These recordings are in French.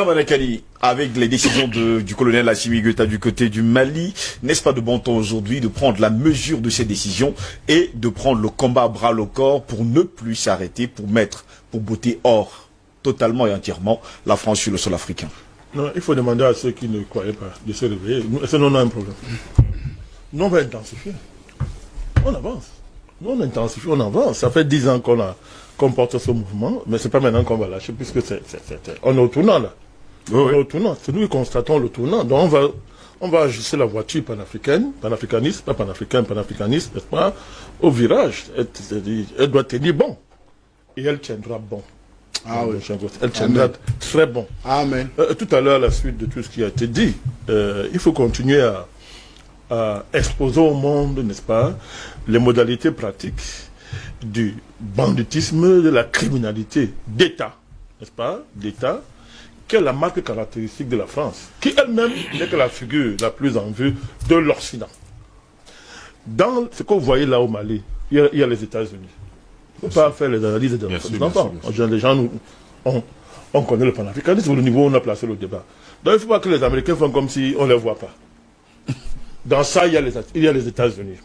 Manakali, avec les décisions du colonel Assimi Goïta du côté du Mali, n'est-ce pas de bon temps aujourd'hui de prendre la mesure de ces décisions et de prendre le combat à bras le corps pour ne plus s'arrêter, pour botter hors totalement et entièrement la France sur le sol africain? Non, il faut demander à ceux qui ne croyaient pas de se réveiller. Sinon, on a un problème. Nous, on va intensifier. On avance. Nous, on intensifie, on avance. Ça fait 10 ans qu'on porte ce mouvement, mais c'est pas maintenant qu'on va lâcher, puisque on est au tournant, là. Oui. On est au tournant. C'est nous qui constatons le tournant. Donc, on va ajuster la voiture panafricaniste, pas panafricaniste, n'est-ce pas, au virage. Elle doit tenir bon. Et elle tiendra bon. Ah oui. Elle tiendra très bon. Amen. Tout à l'heure, à la suite de tout ce qui a été dit, il faut continuer à exposer au monde, n'est-ce pas, les modalités pratiques du banditisme, de la criminalité d'État, n'est-ce pas, d'État, qui est la marque caractéristique de la France, qui elle-même n'est que la figure la plus en vue de l'Occident. Dans ce que vous voyez là au Mali, il y a les États-Unis. Il ne faut pas faire les analyses des enfants. Les gens, on connaît le panafricanisme au niveau où on a placé le débat. Donc il ne faut pas que les Américains font comme si on ne les voit pas. Dans ça, il y a les États-Unis.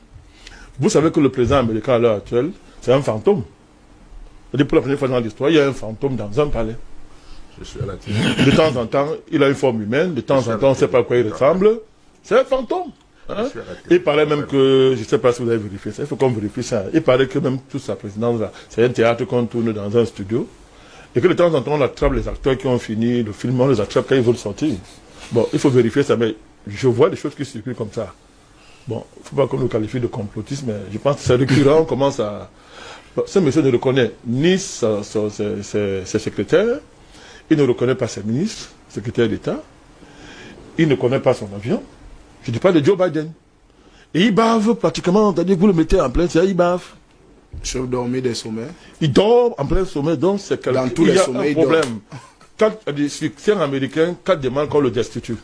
Vous savez que le président américain à l'heure actuelle, c'est un fantôme. Pour la première fois dans l'histoire, il y a un fantôme dans un palais. De temps en temps, il a une forme humaine. De temps en temps, on ne sait pas à quoi il ressemble. C'est un fantôme. Hein? Il paraît même que, je ne sais pas si vous avez vérifié ça, il faut qu'on vérifie ça. Il paraît que même toute sa présidence, c'est un théâtre qu'on tourne dans un studio. Et que de temps en temps, on attrape les acteurs qui ont fini le film, on les attrape quand ils veulent sortir. Bon, il faut vérifier ça, mais je vois des choses qui circulent comme ça. Bon, il ne faut pas qu'on nous qualifie de complotisme, mais je pense que c'est récurrent, on commence à... Bon, ce monsieur ne reconnaît ni ses secrétaires, il ne reconnaît pas ses ministres, secrétaires d'État, il ne connaît pas son avion. Je ne dis pas de Joe Biden. Et il bave pratiquement, c'est-à-dire que vous le mettez en plein, il bave. Chef dormi des sommets. Il dort en plein sommet, donc c'est quelqu'un. Dans tous les sommets, il y a un problème. Quand c'est un Américain, 4 demandes qu'on le destitue.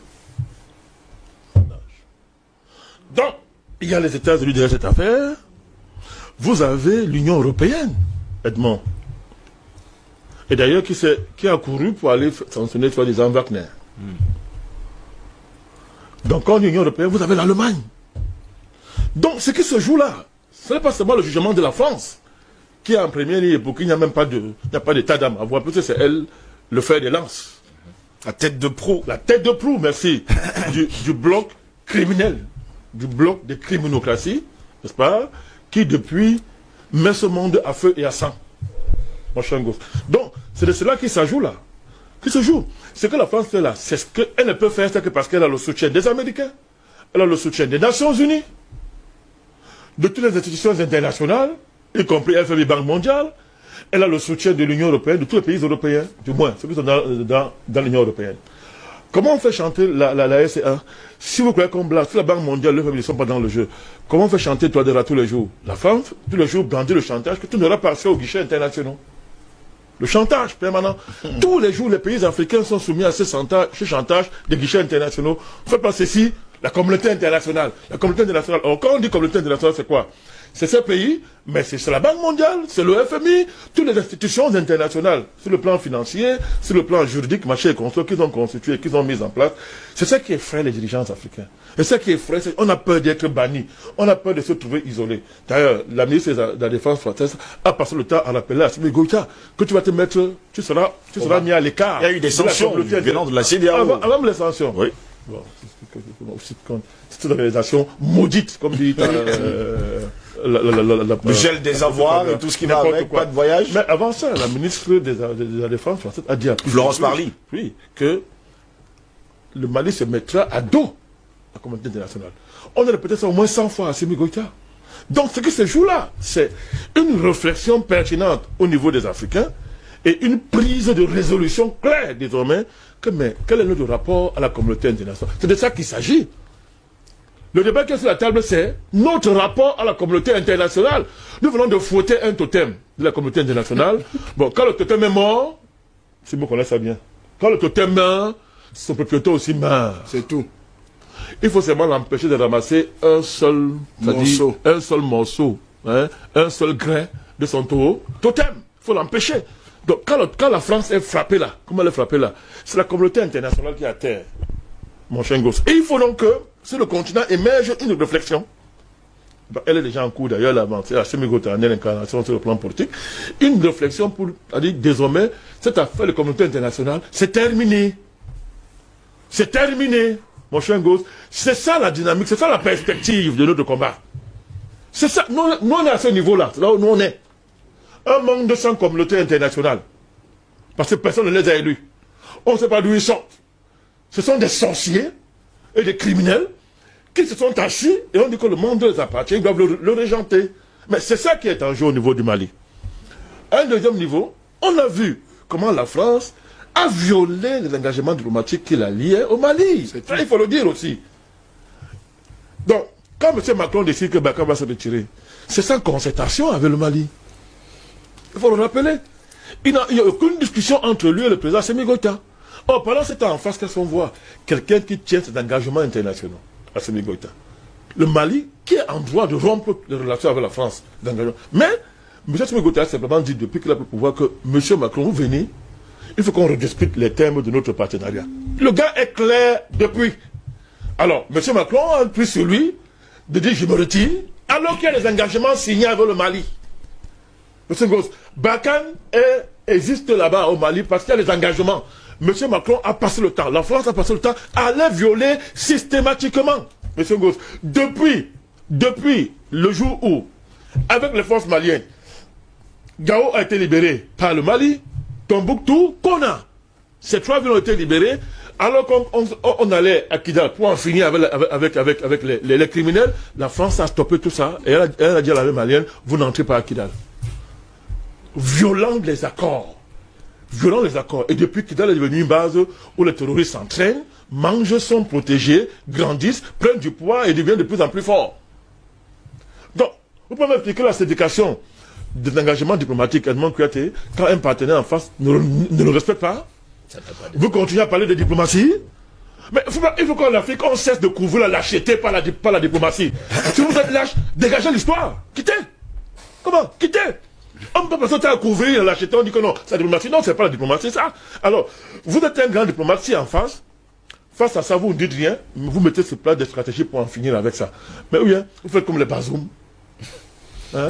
Donc, il y a les États-Unis derrière cette affaire. Vous avez l'Union européenne, Edmond. Et d'ailleurs, qui a couru pour aller sanctionner, soi-disant, Wagner. Donc, en Union européenne, vous avez l'Allemagne. Donc, ce qui se joue là, ce n'est pas seulement le jugement de la France, qui est en première ligne, pour qu'il n'y a même pas d'état d'âme à voir. Peut-être c'est elle, le fer des lances. La tête de proue. La tête de proue, merci. du bloc criminel. Du bloc de criminocratie, n'est-ce pas, qui depuis met ce monde à feu et à sang. Mon cher gosse. Donc, c'est de cela qui se joue là. Qui se joue. Ce que la France fait là, c'est ce qu'elle ne peut faire, c'est que parce qu'elle a le soutien des Américains, elle a le soutien des Nations Unies, de toutes les institutions internationales, y compris FMI, Banque mondiale, elle a le soutien de l'Union européenne, de tous les pays européens, du moins, ceux qui sont dans l'Union européenne. Comment on fait chanter la SCA? Si vous croyez qu'on blague, si la Banque mondiale, le FMI ne sont pas dans le jeu, comment on fait chanter Touadéra tous les jours? La France, tous les jours, brandit le chantage que tout n'aura pas accès aux guichets internationaux. Le chantage permanent. Tous les jours, les pays africains sont soumis à ce chantage des guichets internationaux. Faites pas ceci, la communauté internationale. La communauté internationale. Alors, quand on dit communauté internationale, c'est quoi? C'est ces pays, mais c'est la Banque mondiale, c'est le FMI, toutes les institutions internationales, sur le plan financier, sur le plan juridique, machin et consort, qu'ils ont constitué, qu'ils ont mis en place. C'est ça qui effraie les dirigeants africains. Et ça qui effraie, c'est qu'on a peur d'être banni, on a peur de se trouver isolé. D'ailleurs, la ministre de la Défense française a passé le temps à rappeler à Assimi Goïta que tu vas te mettre, tu seras mis à l'écart. Il y a eu des sanctions venant de la CEDEAO. Avant les sanctions. Oui. Bon, c'est une organisation maudite, comme dit le gel des avoirs et tout ce qui va avec, pas de voyage. Mais avant ça, la ministre de la Défense française a dit à Florence Parly, oui, que le Mali se mettra à dos la communauté internationale. On a répété ça au moins 100 fois à Assimi Goïta. Donc ce qui se joue là, c'est une réflexion pertinente au niveau des Africains et une prise de résolution claire désormais que mais quel est notre rapport à la communauté internationale? C'est de ça qu'il s'agit. Le débat qui est sur la table, c'est notre rapport à la communauté internationale. Nous venons de fouetter un totem de la communauté internationale. Bon, quand le totem est mort, c'est bon qu'on laisse ça bien. Quand le totem meurt, son propriétaire aussi meurt. C'est tout. Il faut seulement l'empêcher de ramasser un seul morceau, hein, un seul grain de son totem. Il faut l'empêcher. Donc, quand la France est frappée là, comment elle est frappée là, c'est la communauté internationale qui est à terre, mon cher Ngoz. Et il faut donc que, sur le continent, émerge une réflexion. Donc, elle est déjà en cours d'ailleurs, l'avancée, la semi-gotanienne incarnation sur le plan politique. Une réflexion pour dire désormais, cette affaire de communauté internationale, c'est terminé. C'est terminé, mon cher Ngoz. C'est ça la dynamique, c'est ça la perspective de notre combat. C'est ça, nous on est à ce niveau-là, là où nous on est. Un monde de 100 communautés internationales. Parce que personne ne les a élus. On ne sait pas d'où ils sont. Ce sont des sorciers et des criminels qui se sont assis et on dit que le monde les appartient, ils doivent le régenter. Mais c'est ça qui est en jeu au niveau du Mali. Un deuxième niveau, on a vu comment la France a violé les engagements diplomatiques qu'il a liés au Mali. Ça, il faut le dire aussi. Donc, quand M. Macron décide que Bakar va se retirer, c'est sans concertation avec le Mali. Il faut le rappeler. Il n'y a aucune discussion entre lui et le président Assimi Goïta. Or, pendant ce temps en face, qu'est-ce qu'on voit? Quelqu'un qui tient ses engagements internationaux, Assimi Goïta. Le Mali, qui est en droit de rompre les relations avec la France. Mais, M. Assimi Goïta a simplement dit depuis qu'il a pu pouvoir que M. Macron, vous venez, il faut qu'on rediscute les termes de notre partenariat. Le gars est clair depuis. Alors, M. Macron a pris sur lui de dire je me retire, alors qu'il y a des engagements signés avec le Mali. M. Ngoz, Barkhane existe là-bas au Mali parce qu'il y a des engagements. M. Macron a passé le temps, la France a passé le temps à les violer systématiquement. M. Ngoz, depuis le jour où, avec les forces maliennes, Gao a été libéré par le Mali, Tombouctou, Kona. Ces trois villes ont été libérées, alors qu'on allait à Kidal pour en finir avec les criminels. La France a stoppé tout ça et elle a dit à l'armée malienne, vous n'entrez pas à Kidal. Violant les accords. Et depuis Kidal est devenu une base où les terroristes s'entraînent, mangent, sont protégés, grandissent, prennent du poids et deviennent de plus en plus forts. Donc, vous pouvez m'expliquer la sédication des engagements diplomatiques quand un partenaire en face ne le respecte pas. Vous continuez à parler de diplomatie. Mais il faut qu'en Afrique, on cesse de couvrir la lâcheté par la diplomatie. Si vous êtes lâche, dégagez l'histoire. Quittez. Comment? Quittez. On ne peut pas passer à couvrir la lâcheté, on dit que non, c'est la diplomatie. Non, c'est pas la diplomatie, ça. Alors, vous êtes un grand diplomate en face. Face à ça, vous ne dites rien, mais vous mettez sur place des stratégies pour en finir avec ça. Mais oui, hein, vous faites comme les Bazoum. Hein?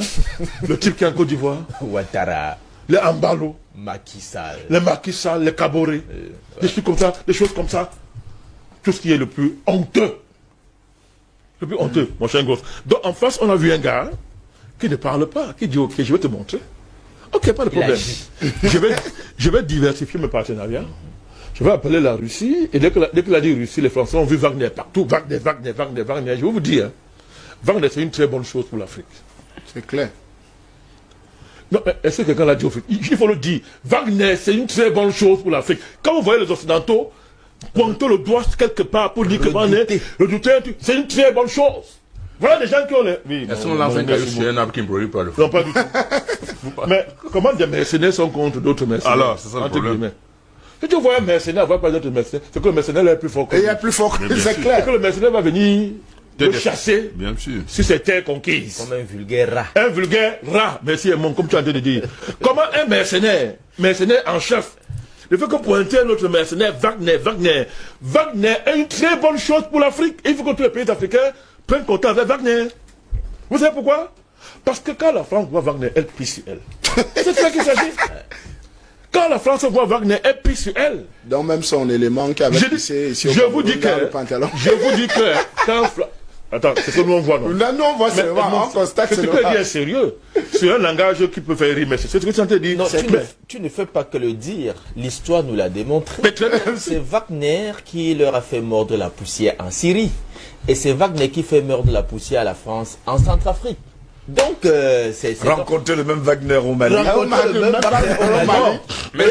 Le type qui est en Côte d'Ivoire. Ouattara. Les Ambalo. Macky Sall. Les Macky Sall, les Kaboré. Des trucs comme ça, des choses comme ça. Tout ce qui est le plus honteux. Le plus honteux, mon cher gosse. Donc en face, on a vu un gars qui ne parle pas, qui dit ok, je vais te montrer. Ok, pas de problème. Je vais diversifier mes partenariats. Je vais appeler la Russie. Et dès qu'il a dit Russie, les Français ont vu Wagner partout. Wagner. Je vais vous dire, Wagner, c'est une très bonne chose pour l'Afrique. C'est clair. Non, mais est-ce que quelqu'un l'a dit au fait? Il faut le dire. Wagner, c'est une très bonne chose pour l'Afrique. Quand vous voyez les Occidentaux pointer le doigt quelque part pour dire que Wagner, le douter, c'est une très bonne chose. Voilà des gens qui ont les... Oui, est-ce qu'on lance un caillou sur un arbre qui ne produit pas de fruits? Non, pas du tout. Mais comment des mercenaires sont contre d'autres mercenaires? Alors, c'est ça le problème. Si tu vois un mercenaire, va pas d'autres mercenaires, c'est que le mercenaire est plus fort que lui. Il est plus fort que lui, c'est clair. C'est que le mercenaire va venir le chasser sur ses terres conquises. Comme un vulgaire rat. Un vulgaire rat, merci Edmond, comme tu as de dire. Comment un mercenaire en chef, le fait que pointer notre mercenaire Wagner est une très bonne chose pour l'Afrique. Il faut que tous les pays africains prennent contact avec Wagner. Vous savez pourquoi? Parce que quand la France voit Wagner, elle pisse sur elle. C'est ça qu'il s'agit. Quand la France voit Wagner, elle pisse sur elle. Donc même son élément qui avait pissé ici je vous dis que quand... Attends, c'est ce que nous on voit, non? Non, on voit seulement, on constate que tu peux dire sérieux. C'est un langage qui peut faire rire, mais c'est ce que tu as dit. Non, tu ne fais pas que le dire. L'histoire nous l'a démontré. C'est Wagner qui leur a fait mordre la poussière en Syrie. Et c'est Wagner qui fait mordre la poussière à la France en Centrafrique. Donc, c'est... Rencontrer le même Wagner au Mali. Rencontrer le même Wagner au Mali. Mais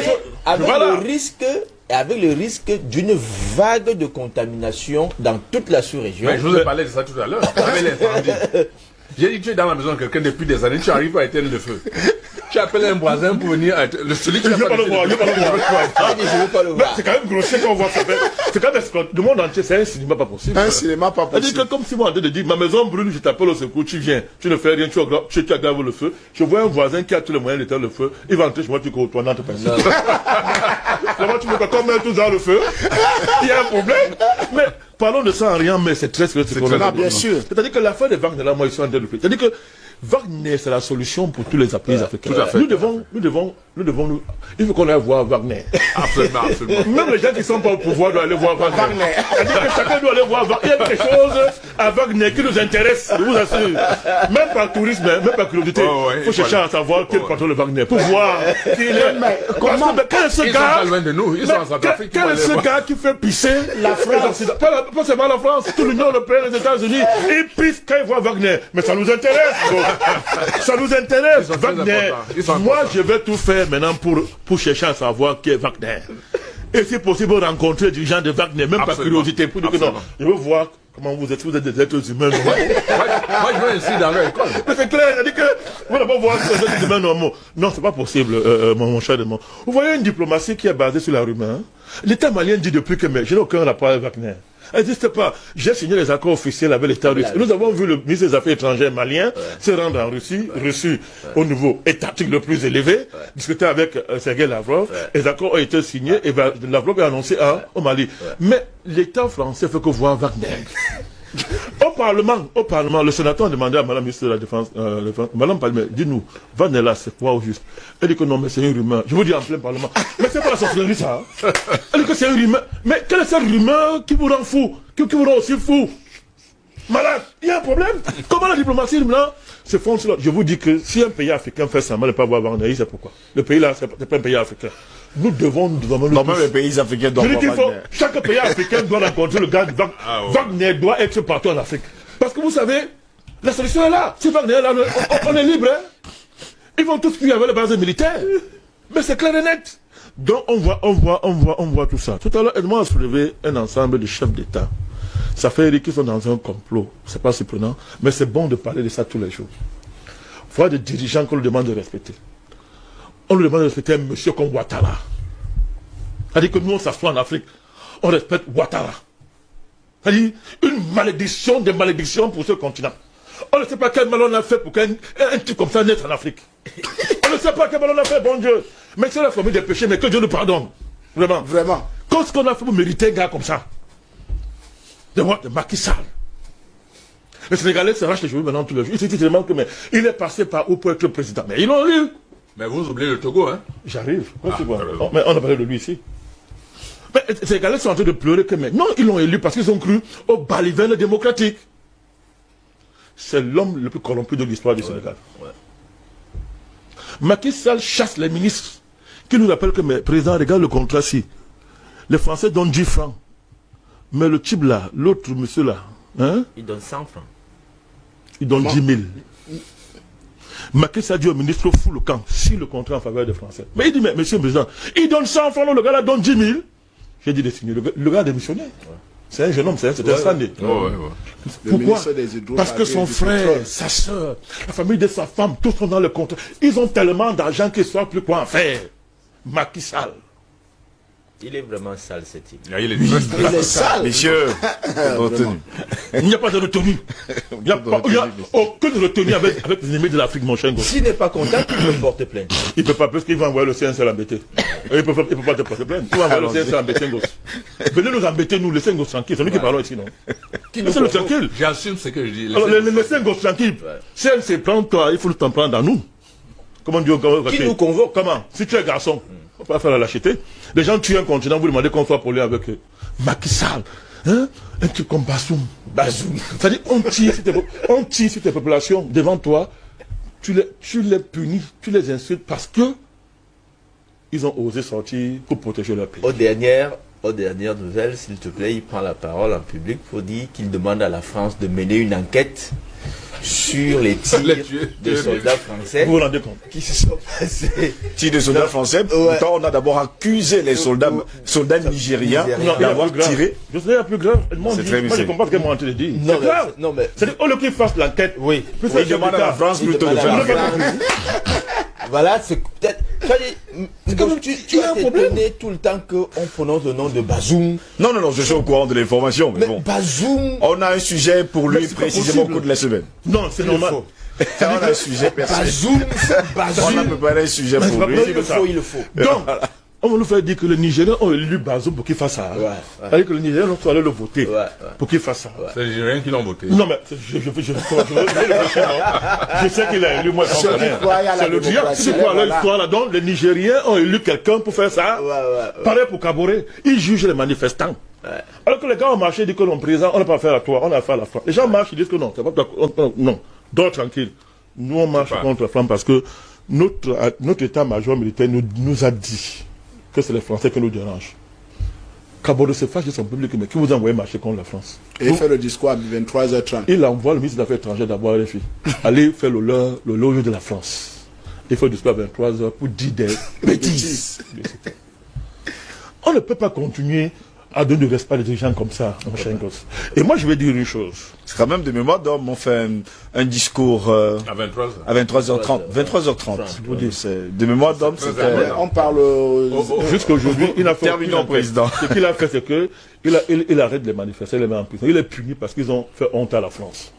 avec le risque d'une vague de contamination dans toute la sous-région. Mais je vous ai parlé de ça tout à l'heure. J'ai dit, tu es dans la maison de quelqu'un depuis des années, tu arrives à éteindre le feu. Tu appelles un voisin pour venir, celui qui Je ne veux pas le voir, je ne veux pas le voir. C'est quand même grossier quand on voit ça. C'est quand même, le monde entier, c'est un cinéma pas possible. Un cinéma pas possible. C'est-à-dire que comme si moi, en train de dire, ma maison brûle, je t'appelle au secours, tu viens, tu ne fais rien, tu aggraves le feu. Je vois un voisin qui a tous les moyens d'éteindre le feu, il va entrer chez moi, tu cours, toi, non, tu passes. Comment tu veux pas qu'on mette tout dans le feu? Il y a un problème. Mais parlons de ça en rien, mais c'est très sérieux. Bien sûr. C'est-à-dire que l'affaire de Wagner, là, moi, je suis en train de le faire. C'est-à-dire que Wagner, c'est la solution pour tous les pays africains. Tout à fait. Nous devons, il faut qu'on aille voir Wagner. Absolument, absolument. Même les gens qui ne sont pas au pouvoir doivent aller voir Wagner. C'est-à-dire que chacun doit aller voir Wagner. Il y a quelque chose à Wagner qui nous intéresse, je vous assure. Même par tourisme, même par curiosité. Il faut chercher à savoir quel patron de Wagner. Pour voir qui il est. Quel est ce gars? Ils sont pas loin de nous. Ils sont en Centrafrique. Quel est ce gars qui fait pisser La France? Pas seulement la France, toute l'Union européenne, les États-Unis. Ils pissent quand ils voient Wagner. Mais ça nous intéresse. Ça nous intéresse, Wagner. Moi, je vais tout faire maintenant pour chercher à savoir qui est Wagner. Et si possible, rencontrer des gens de Wagner, même par curiosité, pour dire que non, je veux voir comment vous êtes des êtres humains. Moi, je vais ici dans leur école. Mais c'est clair, c'est-à-dire que vous n'avez pas voir des êtres humains normaux. Non, c'est pas possible, mon cher démon. Vous voyez une diplomatie qui est basée sur la rumeur. L'État malien dit depuis que je n'ai aucun rapport avec Wagner. Elle n'existe pas. J'ai signé les accords officiels avec l'État russe. Nous avons vu le ministre des Affaires étrangères malien se rendre en Russie, reçu au niveau étatique le plus élevé, discuter avec Sergei Lavrov. Les accords ont été signés et Lavrov est annoncé au Mali. Mais l'État français fait que voir Wagner. Au Parlement, le sénateur a demandé à Madame la ministre de la Défense, Madame Palmer, dis-nous, Wagner là, c'est quoi au juste? Elle dit que non, mais c'est une rumeur. Je vous dis en plein Parlement, mais c'est pas la sorcellerie ça. Elle dit que c'est une rumeur. Mais quelle est cette rumeur qui vous rend fou, qui vous rend aussi fou? Malade, il y a un problème. Comment la diplomatie là se fonde sur là? Je vous dis que si un pays africain fait semblant de ne pas voir Wagner, c'est pourquoi. Le pays là, c'est pas un pays africain. Nous devons non, même les pays africains doivent voir Wagner. Chaque pays africain doit rencontrer le gars. Wagner doit être partout en Afrique. Parce que vous savez, la solution est là. Si Wagner est là, on est libre. Hein? Ils vont tous fuir avec les bases militaires. Mais c'est clair et net. Donc on voit tout ça. Tout à l'heure, Edmond a soulevé un ensemble de chefs d'État. Ça fait dire qu'ils sont dans un complot. C'est pas surprenant, mais c'est bon de parler de ça tous les jours. Il faut des dirigeants qu'on lui demande de respecter. On lui demande de respecter un monsieur comme Ouattara. C'est-à-dire que nous, on s'assoit en Afrique, on respecte Ouattara. C'est-à-dire une malédiction des malédictions pour ce continent. On ne sait pas quel mal on a fait pour qu'un type comme ça naisse en Afrique. On ne sait pas quel mal on a fait, bon Dieu. Mais c'est la famille des péchés, mais que Dieu nous pardonne. Vraiment. Vraiment. Qu'est-ce qu'on a fait pour mériter un gars comme ça? De Macky Sall. Le Sénégalais s'arrache les cheveux maintenant tous les jours. Il se dit tellement que mais il est passé par où pour être le président. Mais ils l'ont eu. Mais vous oubliez le Togo, hein? J'arrive. Mais on a parlé de lui ici. Mais les Sénégalais sont en train de pleurer que mais non, ils l'ont élu parce qu'ils ont cru au baliverne démocratique. C'est l'homme le plus corrompu de l'histoire du Sénégal. Ouais. Macky Sall chasse les ministres qui nous rappellent que mais président, regarde le contrat ci. Les Français donnent 10 francs. Mais le type là, l'autre monsieur là, hein? Il donne 100 francs. Il donne 10 000. Macky Sall dit au ministre, fous le camp, si le contrat en faveur des Français. Mais il dit, mais monsieur le président, il donne 100 francs, le gars là donne 10 000. J'ai dit de signer. Le gars a démissionné. Ouais. C'est un jeune homme, c'est un standé. Pourquoi? Parce que son frère, sa soeur, la famille de sa femme, tous sont dans le contrat. Ils ont tellement d'argent qu'ils ne savent plus quoi en faire. Macky Sall. Il est vraiment sale, ce type. Il est sale. Messieurs, il n'y a pas de retenue. Il n'y a aucune retenue avec les ennemis de l'Afrique, mon cher Ngo. S'il n'est pas content, il peut porter plainte. Il ne peut pas, parce qu'il va envoyer le CNC l'embêter. Il ne peut pas te porter plainte. Il va envoyer le CNC l'embêter, Ngo. Venez nous embêter, nous, laissez Ngo tranquille. C'est nous qui parlons ici, non? Laissez-le tranquille. J'assume ce que je dis. Laissez Ngo tranquille. CNC, prends-toi, il faut t'en prendre à nous. Comment Dieu qui nous convoque? Comment? Si tu es garçon. On ne peut pas faire la lâcheté. Les gens tuent un continent, vous demandez qu'on soit poli avec eux. Macky Sall, hein? Un truc comme Bassoum. C'est-à-dire, on tire sur tes populations devant toi, tu les punis, tu les insultes parce que ils ont osé sortir pour protéger leur pays. Aux dernières nouvelles, s'il te plaît, il prend la parole en public pour dire qu'il demande à la France de mener une enquête sur les tirs des soldats français Vous vous rendez compte? qui se sont passés. Tirs de soldats français. Pourtant, on a d'abord accusé les soldats nigériens d'avoir tiré. Je sais, il y a plus grave. Moi, C'est très je bizarre. comprends ce qu'elle m'a en train de dire. Non, C'est grave. non, mais C'est-à-dire, au lieu qu'il fasse l'enquête, oui. plus Il demande à la France plutôt de faire l'enquête. Voilà, c'est peut-être. Tu vas t'étonner tout le temps qu'on prononce le nom de Bazoum. Non, je suis au courant de l'information, mais Mais bon. Bazoum. On a un sujet pour lui Mais c'est pas précisément au possible. cours de la semaine. Non, c'est normal. faut. On a un sujet personnel. Bazoum, On a Bazoum. préparé un sujet Mais pour c'est pas lui. possible. Il le faut. Donc, on va nous faire dire que les Nigériens ont élu Bazoum pour qu'il fasse ça. Ouais. C'est-à-dire que les Nigériens sont allés le voter Ouais. pour qu'il fasse ça. C'est les Nigériens qui l'ont voté. Non, mais je sais qu'il a élu, moi, je connais. C'est le diable. C'est quoi leur histoire là? Donc, les Nigériens ont élu quelqu'un pour faire ça. Pareil pour Kaboré. Ils jugent les manifestants. Alors que les gars ont marché, ils disent que non, président, on n'a pas affaire à toi, on a affaire à la France. Les gens marchent, ils disent que non, c'est pas toi, non, dors tranquille. Nous, on marche contre la France parce que notre état-major militaire nous a dit que c'est les Français qui nous dérangent. Kaboré se fâche de son public, mais qui vous a envoyé marcher contre la France? Et il fait le discours à 23h30. Il envoie le ministre des Affaires étrangères d'abord à les filles. Aller faire le loge de la France. Il fait le discours à 23h pour dire des bêtises. On ne peut pas continuer à donner du respect à des dirigeants comme ça, mon cher gosse. Et moi, je vais dire une chose. C'est quand même de mémoire d'homme, on fait un discours À 23h. à 23h30. 23h30. Je vous dis, c'est de mémoire d'homme, c'était... On parle Jusqu'à aujourd'hui, il n'a fait Terminons, aucune président. enquête. Ce qu'il a fait, c'est que il arrête les manifestants, il les met en prison. Il est puni parce qu'ils ont fait honte à la France.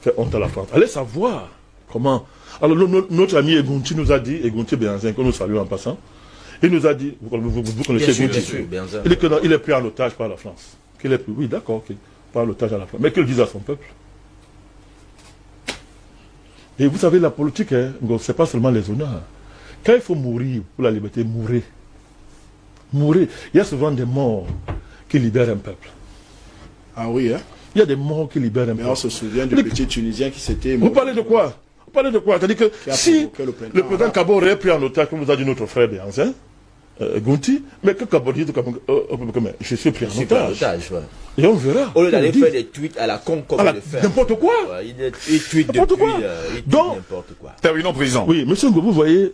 Fait honte à la France. Allez savoir comment. Alors, notre ami Egounti nous a dit, Egounti Béanzin, que nous saluons en passant, il nous a dit, vous connaissez Egounti, il dit qu'il est pris en otage par la France. Qu'il est pris, oui, d'accord, ok, par l'otage à la France. Mais qu'il dise à son peuple. Et vous savez, la politique, hein, c'est pas seulement les honneurs. Quand il faut mourir pour la liberté, mourrez. Mourrez. Il y a souvent des morts qui libèrent un peuple. Ah oui, hein. Il y a des morts qui libèrent un Mais peuple. on se souvient du petit Tunisien qui s'était... Vous parlez de quoi? Vous parlez de quoi? C'est-à-dire que a si provoqué le printemps le président arabe. Kaboré est pris en otage, comme vous a dit notre frère Béanzin, Gounti, mais que Kaboré dit mais je suis pris en otage. Et on verra. Au lieu d'aller Il dit faire des tweets à la con comme à la- il le fait. n'importe quoi. Ouais, il tweet N'importe depuis, quoi. il tweet Donc- n'importe quoi. Terminons, président. Oui, monsieur Ngo, vous voyez,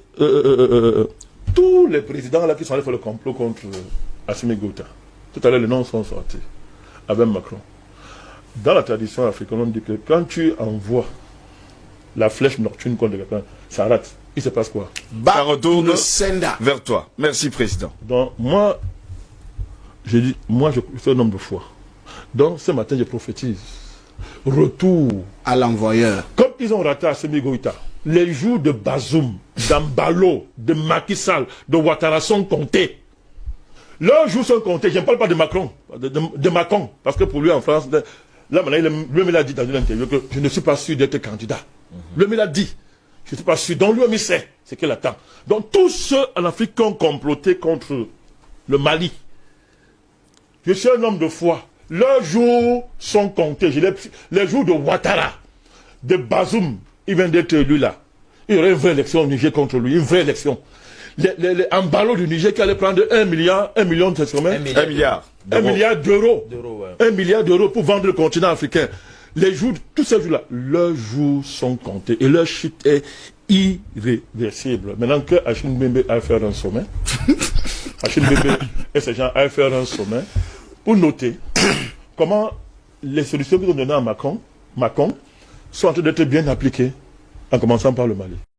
tous les présidents là qui sont allés faire le complot contre Assimi Goïta, tout à l'heure les noms sont sortis, avec Macron. Dans la tradition africaine, on dit que quand tu envoies la flèche nocturne contre quelqu'un, ça rate. Il se passe quoi? Ça retourne le Senda. vers toi. Merci, président. Donc, moi, je dis, moi, je suis un homme de foi. Donc, ce matin, je prophétise. Retour. À l'envoyeur. Comme ils ont raté Assimi Goïta, les jours de Bazoum, d'Ambalo, de Macky Sall, de Ouattara sont comptés. Leurs jours sont comptés. Je ne parle pas de Macron, de Macron. Parce que pour lui, en France, là, maintenant, lui-même, il a dit dans une interview que je ne suis pas sûr d'être candidat. Lui-même, il a dit. Je ne suis pas sûr. Donc, lui-même, il sait ce qu'il attend. Donc, tous ceux en Afrique qui ont comploté contre le Mali, je suis un homme de foi. Leurs jours sont comptés. Les jours de Ouattara, de Bazoum, il vient d'être élu là. Il y aurait une vraie élection au Niger contre lui, une vraie élection. Les Ambalo du Niger qui allait prendre 1 million de sommets. 1 milliard. 1 milliard d'euros. Ouais. 1 milliard d'euros pour vendre le continent africain. Les jours, tous ces jours-là, leurs jours sont comptés. Et leur chute est irréversible. Maintenant que Achille Mbembe a fait un sommet, Achille Mbembe et ces gens a fait un sommet, pour noter comment les solutions qu'ils ont données à Macron sont en train d'être bien appliquées, en commençant par le Mali.